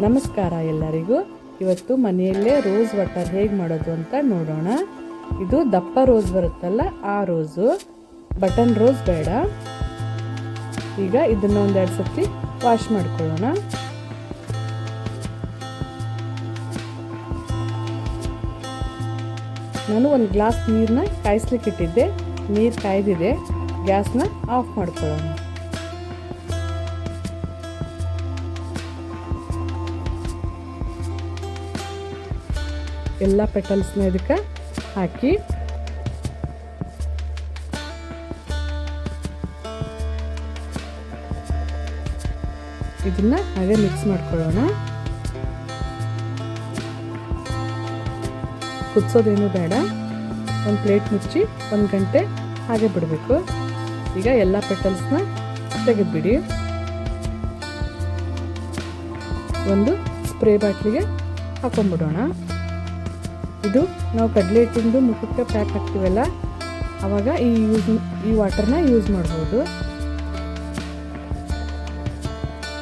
ನಮಸ್ಕಾರ ಎಲ್ಲರಿಗೂ. ಇವತ್ತು ಮನೆಯಲ್ಲೇ ರೋಸ್ ವಾಟರ್ ಹೇಗೆ ಮಾಡೋದು ಅಂತ ನೋಡೋಣ. ಇದು ದಪ್ಪ ರೋಸ್ ಬರುತ್ತಲ್ಲ, ಆ ರೋಸು, ಬಟನ್ ರೋಸ್ ಬೇಡ. ಈಗ ಇದನ್ನು ಒಂದೆರಡು ಸತಿ ವಾಶ್ ಮಾಡ್ಕೊಳ್ಳೋಣ. ನಾನು ಒಂದು ಗ್ಲಾಸ್ ನೀರನ್ನ ಕಾಯಿಸ್ಲಿಕ್ಕೆ ಇಟ್ಟಿದ್ದೆ. ನೀರು ಕಾಯ್ದಿದೆ. ಗ್ಯಾಸ್ನ ಆಫ್ ಮಾಡ್ಕೊಳ್ಳೋಣ. ಎಲ್ಲ ಪೆಟಲ್ಸ್ನ ಇದಕ್ಕೆ ಹಾಕಿ ಇದನ್ನ ಹಾಗೆ ಮಿಕ್ಸ್ ಮಾಡ್ಕೊಳ್ಳೋಣ. ಕುದಿಸೋದೇನು ಬೇಡ. ಒಂದು ಪ್ಲೇಟ್ ಮುಚ್ಚಿ 1 ಗಂಟೆ ಹಾಗೆ ಬಿಡಬೇಕು. ಈಗ ಎಲ್ಲ ಪೆಟಲ್ಸ್ನ ತೆಗೆದುಬಿಡಿ. ಒಂದು ಸ್ಪ್ರೇ ಬಾಟ್ಲಿಗೆ ಹಾಕೊಂಡ್ಬಿಡೋಣ. ಇದು ನಾವು ಕಡಲೆ ಹಿಟ್ಟಿಂದು ಮುಖಕ್ಕೆ ಪ್ಯಾಕ್ ಹಾಕ್ತೀವಲ್ಲ, ಆವಾಗ ಈ ವಾಟರ್ನ ಯೂಸ್ ಮಾಡ್ಬೋದು.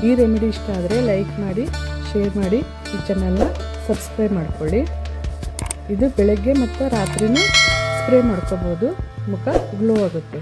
ಈ ರೆಮಿಡಿ ಇಷ್ಟ ಆದರೆ ಲೈಕ್ ಮಾಡಿ, ಶೇರ್ ಮಾಡಿ, ಈ ಚಾನಲ್ನ ಸಬ್ಸ್ಕ್ರೈಬ್ ಮಾಡ್ಕೊಳ್ಳಿ. ಇದು ಬೆಳಗ್ಗೆ ಮತ್ತು ರಾತ್ರಿನೂ ಸ್ಪ್ರೇ ಮಾಡ್ಕೋಬೋದು. ಮುಖ ಗ್ಲೋ ಆಗುತ್ತೆ.